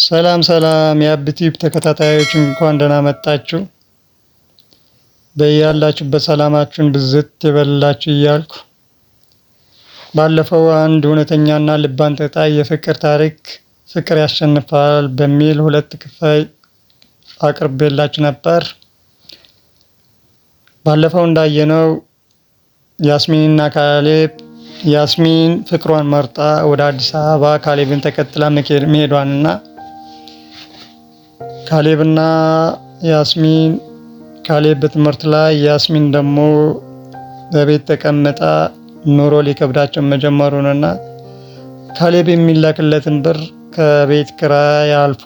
ሰላም ሰላም የአብቲዩብ ተከታታዮች እንኳን ደህና መጣችሁ። በያላችሁበት ሰላማችሁን ብዝት ይበልላችሁ እያልኩ ባለፈው አንድ እውነተኛና ልብ አንጠልጣይ የፍቅር ታሪክ ፍቅር ያሸንፋል በሚል ሁለት ክፍል አቅርቤላችሁ ነበር። ባለፈው እንዳየነው ያስሚንና ካሌብ ያስሚን ፍቅሯን መርጣ ወደ አዲስ አበባ ካሌብን ተከትላ መሄዷንና ካሌብና ያስሚን ካሌብ በትምህርት ላይ ያስሚን ደግሞ በቤት ተቀምጣ ኑሮ ሊከብዳቸው መጀመሩንና ካሌብ የሚላክለትን ብር ከቤት ኪራይ አልፎ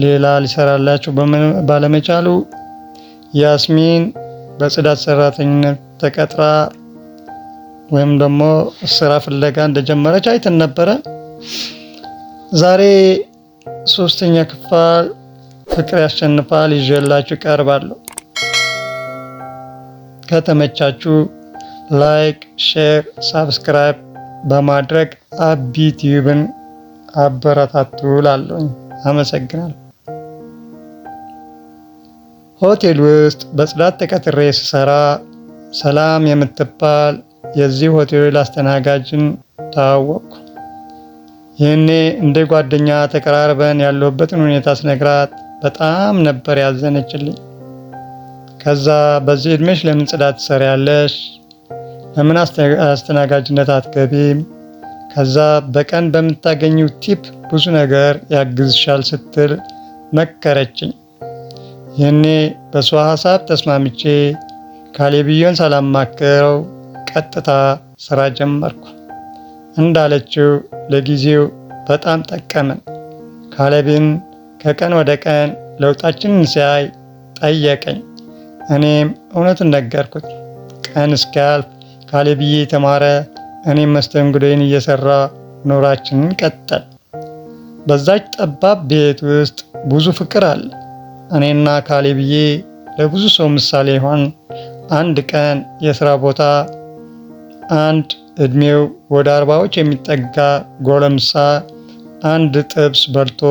ሌላ ሊሰራላቸው ባለመቻሉ ያስሚን በጽዳት ሰራተኝነት ተቀጥራ ወይም ደግሞ ስራ ፍለጋ እንደጀመረች አይተን ነበረ። ዛሬ ሶስተኛ ክፍል ፍቅር ያሸንፋል ይዤላችሁ ቀርባለሁ። ከተመቻችሁ ላይክ፣ ሼር፣ ሳብስክራይብ በማድረግ አቢቲዩብን አበረታቱ እላለሁ። አመሰግናለሁ። ሆቴል ውስጥ በጽዳት ተቀጥሬ ስሰራ ሰላም የምትባል የዚህ ሆቴል አስተናጋጅን ተዋወቅኩ። ይህኔ እንደ ጓደኛ ተቀራርበን ያለሁበትን ሁኔታ ስነግራት በጣም ነበር ያዘነችልኝ። ከዛ በዚህ እድሜሽ ለምን ጽዳት ትሰሪያለሽ? ለምን አስተናጋጅነት አትገቢም? ከዛ በቀን በምታገኘው ቲፕ ብዙ ነገር ያግዝሻል ስትል መከረችኝ። ይህኔ በሷ ሀሳብ ተስማምቼ ካሌብዬን ሳላማክረው ቀጥታ ስራ ጀመርኩ። እንዳለችው ለጊዜው በጣም ጠቀመን። ካሌብን ከቀን ወደ ቀን ለውጣችንን ሲያይ ጠየቀኝ። እኔም እውነቱን ነገርኩት። ቀን እስኪያልፍ ካሌብዬ ተማረ፣ እኔም መስተንግዶዬን እየሰራ ኑራችንን ቀጠል። በዛች ጠባብ ቤት ውስጥ ብዙ ፍቅር አለ። እኔና ካሌብዬ ለብዙ ሰው ምሳሌ ይሆን። አንድ ቀን የስራ ቦታ አንድ እድሜው ወደ 40ዎች የሚጠጋ ጎረምሳ አንድ ጥብስ በልቶ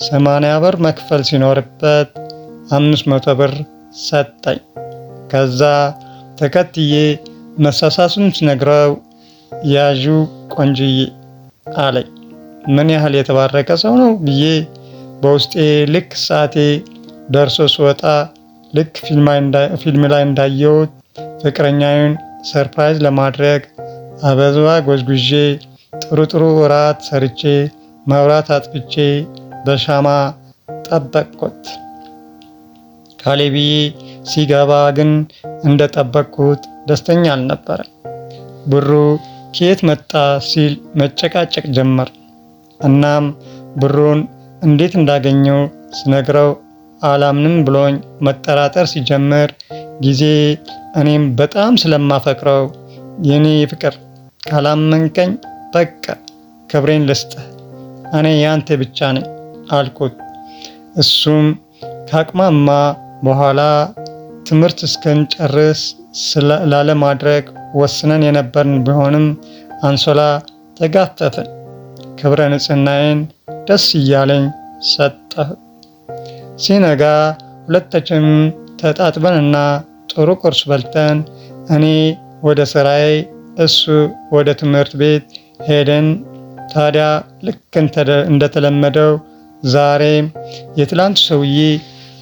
80 ብር መክፈል ሲኖርበት 500 ብር ሰጠኝ። ከዛ ተከትዬ መሳሳሱን ስነግረው ያዡ ቆንጅዬ አለኝ። ምን ያህል የተባረከ ሰው ነው ብዬ በውስጤ ልክ ሰዓቴ ደርሶ ስወጣ ልክ ፊልም ላይ እንዳየሁት ፍቅረኛዬን ሰርፕራይዝ ለማድረግ አበባ ጎዝጉዤ ጥሩ እራት ሰርቼ መብራት አጥፍቼ በሻማ ጠበቅኩት። ካሌብዬ ሲገባ ግን እንደጠበቅኩት ደስተኛ አልነበረ። ብሩ ከየት መጣ ሲል መጨቃጨቅ ጀመር። እናም ብሩን እንዴት እንዳገኘው ስነግረው አላምንም ብሎኝ መጠራጠር ሲጀምር ጊዜ እኔም በጣም ስለማፈቅረው የኔ ፍቅር ካላመንከኝ በቃ ክብሬን ልስጥህ፣ እኔ ያንተ ብቻ ነኝ አልኩት። እሱም ካቅማማ በኋላ ትምህርት እስክንጨርስ ላለማድረግ ወስነን የነበርን ቢሆንም አንሶላ ተጋፈፍን። ክብረ ንጽህናዬን ደስ እያለኝ ሰጠሁ። ሲነጋ ሁለታችንም ተጣጥበንና ጥሩ ቁርስ በልተን እኔ ወደ ስራዬ እሱ ወደ ትምህርት ቤት ሄደን ታዲያ ልክ እንደተለመደው ዛሬም የትላንቱ ሰውዬ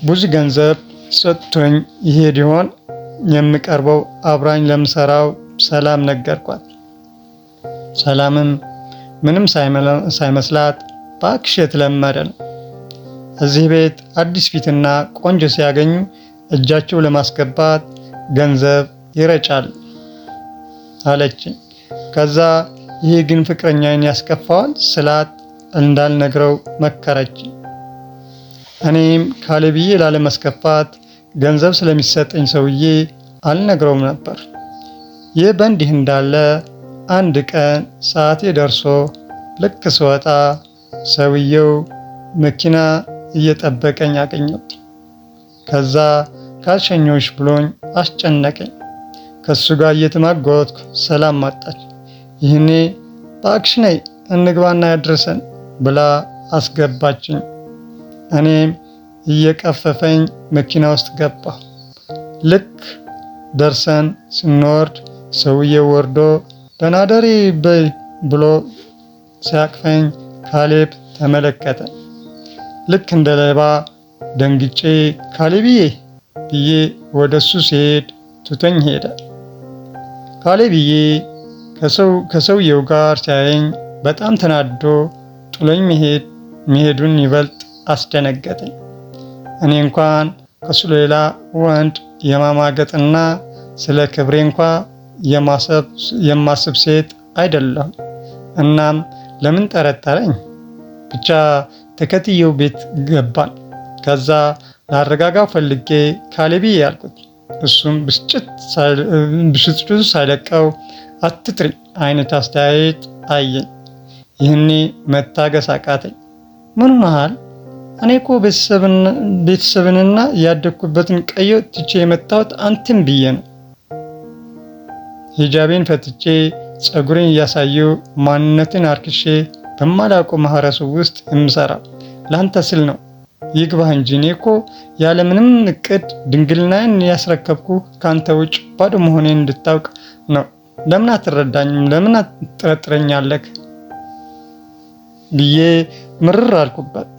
ብዙ ገንዘብ ሰጥቶኝ ይሄድ ይሆን የምቀርበው አብራኝ ለምሰራው ሰላም ነገርኳት። ሰላምም ምንም ሳይመስላት ባክሽ የተለመደ ነው፣ እዚህ ቤት አዲስ ፊትና ቆንጆ ሲያገኙ እጃቸው ለማስገባት ገንዘብ ይረጫል አለችኝ። ከዛ ይሄ ግን ፍቅረኛዬን ያስከፋዋል ስላት እንዳልነግረው መከረችኝ። እኔም ካሌብዬ ላለማስከፋት ገንዘብ ስለሚሰጠኝ ሰውዬ አልነግረውም ነበር። ይህ በእንዲህ እንዳለ አንድ ቀን ሰዓቴ ደርሶ ልክ ስወጣ ሰውየው መኪና እየጠበቀኝ አገኘሁት። ከዛ ካልሸኞሽ ብሎኝ አስጨነቀኝ። ከሱ ጋር እየተማጎትኩ ሰላም መጣች። ይህኔ በአክሽ ነይ እንግባና ያድርሰን ብላ አስገባችኝ። እኔም እየቀፈፈኝ መኪና ውስጥ ገባሁ። ልክ ደርሰን ስንወርድ ሰውዬው ወርዶ ደህና ደሪ በይ ብሎ ሲያቅፈኝ ካሌብ ተመለከተ። ልክ እንደ ሌባ ደንግጬ ካሌብዬ ብዬ ወደሱ ሲሄድ ትቶኝ ሄደ። ካሌብዬ ከሰውየው ጋር ሲያየኝ በጣም ተናዶ ጥሎኝ መሄዱን ይበልጥ አስደነገጠኝ። እኔ እንኳን ከሱ ሌላ ወንድ የማማገጥና ስለ ክብሬ እንኳ የማስብ ሴት አይደለሁም። እናም ለምን ጠረጠረኝ? ብቻ ተከትየው ቤት ገባን። ከዛ ላረጋጋው ፈልጌ ካሌብዬ ያልኩት፣ እሱም ብስጭቱ ሳይለቀው አትጥሪ አይነት አስተያየት አየኝ። ይህኔ መታገስ አቃተኝ። ምን ሆነሃል? እኔ እኮ ቤተሰብንና ያደግኩበትን ቀዬ ትቼ የመጣሁት አንተን ብዬ ነው። ሂጃቤን ፈትቼ ፀጉሬን እያሳየው ማንነትን አርክሼ በማላውቀው ማህበረሰብ ውስጥ የምሰራ ለአንተ ስል ነው። ይግባህ እንጂ እኔ እኮ ያለምንም እቅድ ድንግልናዬን ያስረከብኩ ከአንተ ውጭ ባዶ መሆኔን እንድታውቅ ነው። ለምን አትረዳኝም? ለምን ትጠረጥረኛለህ? ብዬ ምርር አልኩበት።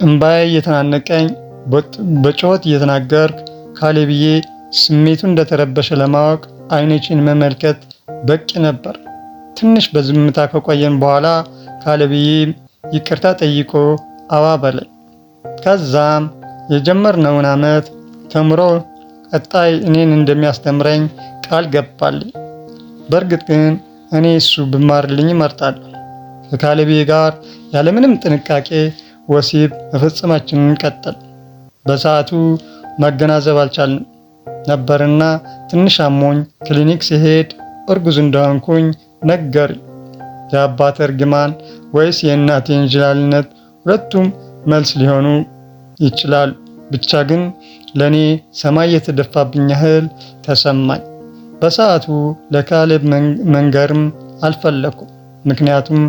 እምባዬ እየተናነቀኝ በጩኸት እየተናገርኩ ካሌብዬ ስሜቱ እንደተረበሸ ለማወቅ አይኖችን መመልከት በቂ ነበር። ትንሽ በዝምታ ከቆየን በኋላ ካሌብዬ ይቅርታ ጠይቆ አባበለኝ። ከዛም የጀመርነውን ዓመት ተምሮ ቀጣይ እኔን እንደሚያስተምረኝ ቃል ገባልኝ። በእርግጥ ግን እኔ እሱ ብማርልኝ እመርጣለሁ። ከካሌብዬ ጋር ያለምንም ጥንቃቄ ወሲብ መፈጸማችንን ቀጠል። በሰዓቱ ማገናዘብ አልቻልንም ነበርና ትንሽ አሞኝ ክሊኒክ ሲሄድ እርጉዝ እንደሆንኩኝ ነገሩኝ። የአባቴ እርግማን ወይስ የእናቴ እንጅላልነት? ሁለቱም መልስ ሊሆኑ ይችላል። ብቻ ግን ለኔ ሰማይ የተደፋብኝ ያህል ተሰማኝ። በሰዓቱ ለካሌብ መንገርም አልፈለኩም። ምክንያቱም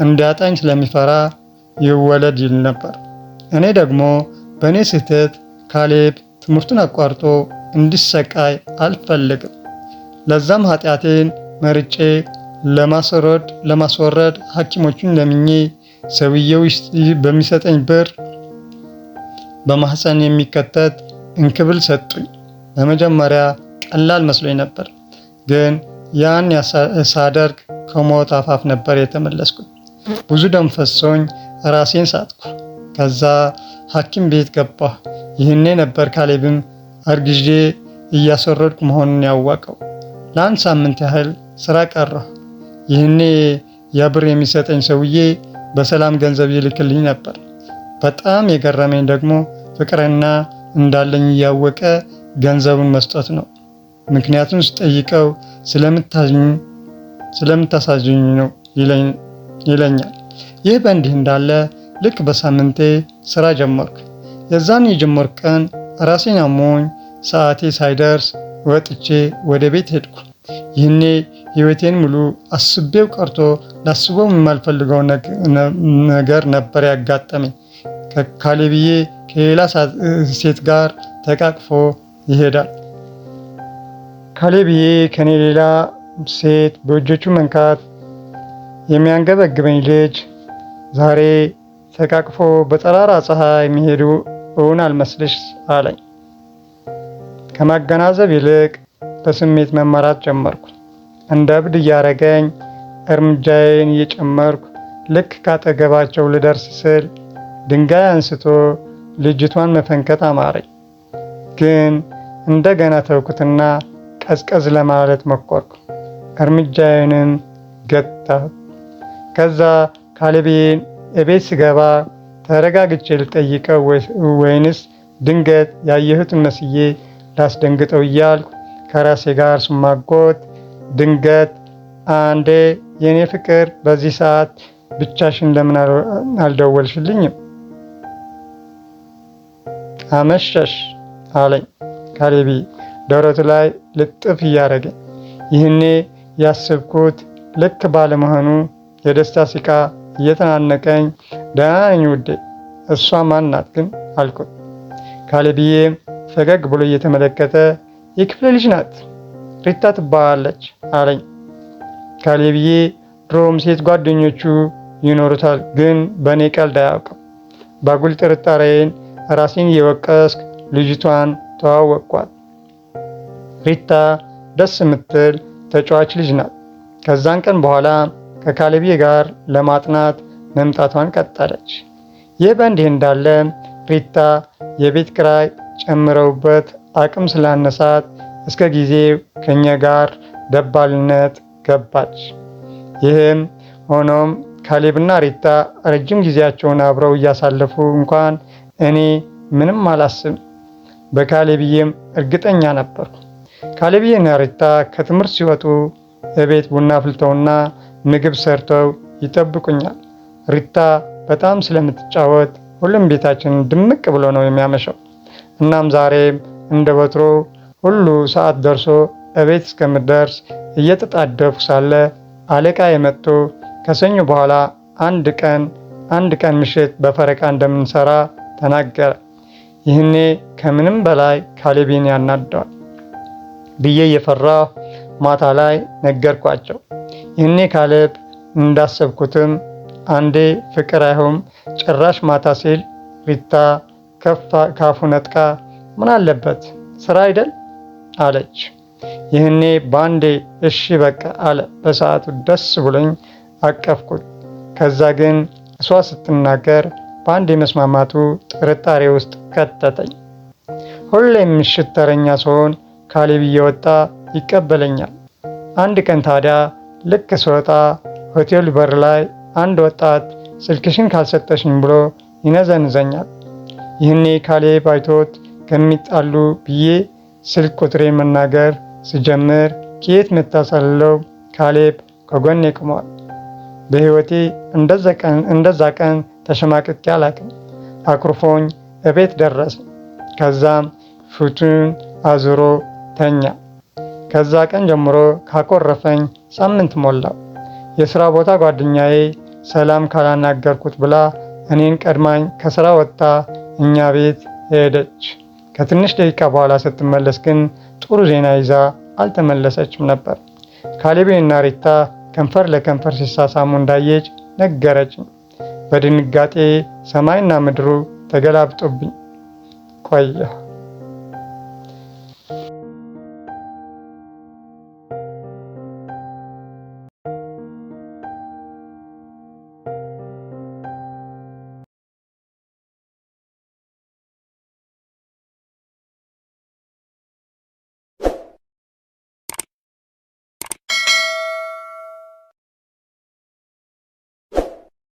እንዲያጣኝ ስለሚፈራ ይወለድ ይል ነበር። እኔ ደግሞ በእኔ ስህተት ካሌብ ትምህርቱን አቋርጦ እንዲሰቃይ አልፈልግም። ለዛም ኃጢአቴን መርጬ ለማስወረድ ሐኪሞቹን ለምኜ ሰውየው በሚሰጠኝ ብር በማህፀን የሚከተት እንክብል ሰጡኝ። በመጀመሪያ ቀላል መስሎኝ ነበር፣ ግን ያን ሳደርግ ከሞት አፋፍ ነበር የተመለስኩት። ብዙ ደም ፈሶኝ ራሴን ሳትኩ። ከዛ ሐኪም ቤት ገባሁ። ይህኔ ነበር ካሌብም አርግዤ እያስወረድኩ መሆኑን ያወቀው። ለአንድ ሳምንት ያህል ስራ ቀረሁ። ይህኔ የብር የሚሰጠኝ ሰውዬ በሰላም ገንዘብ ይልክልኝ ነበር። በጣም የገረመኝ ደግሞ ፍቅርና እንዳለኝ እያወቀ ገንዘቡን መስጠት ነው። ምክንያቱም ስጠይቀው ስለምታሳዝኝ ነው ይለኛል። ይህ በእንዲህ እንዳለ ልክ በሳምንቴ ስራ ጀመርኩ። የዛን የጀመርኩ ቀን ራሴን አሞኝ ሰዓቴ ሳይደርስ ወጥቼ ወደ ቤት ሄድኩ። ይህኔ ህይወቴን ሙሉ አስቤው ቀርቶ ላስበው የማልፈልገው ነገር ነበር ያጋጠመኝ። ካሌብዬ ከሌላ ሴት ጋር ተቃቅፎ ይሄዳል። ካሌብዬ ከኔ ሌላ ሴት በእጆቹ መንካት የሚያንገበግበኝ ልጅ ዛሬ ተቃቅፎ በጠራራ ፀሐይ የሚሄዱ እውን አልመስልሽ አለኝ። ከማገናዘብ ይልቅ በስሜት መመራት ጀመርኩ። እንደ እብድ እያረገኝ እርምጃዬን እየጨመርኩ ልክ ካጠገባቸው ልደርስ ስል ድንጋይ አንስቶ ልጅቷን መፈንከት አማረኝ። ግን እንደገና ተውኩትና ቀዝቀዝ ለማለት ሞከርኩ። እርምጃዬንም ገታሁ። ከዛ ካሌብዬን እቤት ስገባ ተረጋግቼ ልጠይቀው ወይንስ ድንገት ያየሁት መስዬ ላስደንግጠው እያልኩ ከራሴ ጋር ስማጎት ድንገት አንዴ የኔ ፍቅር በዚህ ሰዓት ብቻሽን ለምን አልደወልሽልኝም? አመሸሽ አለኝ ካሌብዬ ደረቱ ላይ ልጥፍ እያረገ። ይህኔ ያስብኩት ልክ ባለመሆኑ የደስታ ሲቃ እየተናነቀኝ ደህና ነኝ ውዴ፣ እሷ ማን ናት ግን አልኩት። ካሌብዬ ፈገግ ብሎ እየተመለከተ የክፍለ ልጅ ናት፣ ሪታ ትባላለች አለኝ። ካሌብዬ ድሮም ሴት ጓደኞቹ ይኖሩታል፣ ግን በእኔ ቀልድ አያውቅም። ባጉል ጥርጣሬን ራሴን እየወቀስክ ልጅቷን ተዋወቅኳት። ሪታ ደስ የምትል ተጫዋች ልጅ ናት። ከዛን ቀን በኋላ ከካሌብዬ ጋር ለማጥናት መምጣቷን ቀጠለች። ይህ በእንዲህ እንዳለ ሪታ የቤት ኪራይ ጨምረውበት አቅም ስላነሳት እስከ ጊዜው ከኛ ጋር ደባልነት ገባች። ይህም ሆኖም ካሌብና ሪታ ረጅም ጊዜያቸውን አብረው እያሳለፉ እንኳን እኔ ምንም አላስብም። በካሌብዬም እርግጠኛ ነበርኩ። ካሌብዬና ሪታ ከትምህርት ሲወጡ እቤት ቡና አፍልተውና ምግብ ሰርተው ይጠብቁኛል። ሪታ በጣም ስለምትጫወት ሁሉም ቤታችን ድምቅ ብሎ ነው የሚያመሸው። እናም ዛሬም እንደ ወትሮ ሁሉ ሰዓት ደርሶ እቤት እስከምደርስ እየተጣደፉ ሳለ አለቃ የመጥቶ ከሰኞ በኋላ አንድ ቀን ምሽት በፈረቃ እንደምንሰራ ተናገረ። ይህኔ ከምንም በላይ ካሌብን ያናደዋል ብዬ እየፈራሁ ማታ ላይ ነገርኳቸው። ይህኔ ካሌብ እንዳሰብኩትም አንዴ ፍቅር አይሆም ጭራሽ ማታ ሲል ሪታ ካፉ ነጥቃ ምን አለበት ስራ አይደል አለች። ይህኔ ባንዴ እሺ በቃ አለ። በሰዓቱ ደስ ብሎኝ አቀፍኩት። ከዛ ግን እሷ ስትናገር ባንዴ መስማማቱ ጥርጣሬ ውስጥ ከተተኝ። ሁሌም ምሽት ተረኛ ስሆን ካሌብ እየወጣ ይቀበለኛል። አንድ ቀን ታዲያ ልክ ስወጣ ሆቴሉ በር ላይ አንድ ወጣት ስልክሽን ካልሰጠሽኝ ብሎ ይነዘንዘኛል። ይህኔ ካሌብ አይቶት ከሚጣሉ ብዬ ስልክ ቁጥሬን መናገር ስጀምር ከየት መታሰለው ካሌብ ከጎኔ ቆሟል። በህይወቴ እንደዛ ቀን ተሸማቅቄ አላውቅም። አኩርፎኝ እቤት ደረሰ። ከዛም ፊቱን አዙሮ ተኛ። ከዛ ቀን ጀምሮ ካኮረፈኝ ሳምንት ሞላው። የሥራ ቦታ ጓደኛዬ ሰላም ካላናገርኩት ብላ እኔን ቀድማኝ ከሥራ ወጥታ እኛ ቤት ሄደች። ከትንሽ ደቂቃ በኋላ ስትመለስ ግን ጥሩ ዜና ይዛ አልተመለሰችም ነበር። ካሌብና ሪታ ከንፈር ለከንፈር ሲሳሳሙ እንዳየች ነገረችኝ። በድንጋጤ ሰማይና ምድሩ ተገላብጦብኝ ቆየ።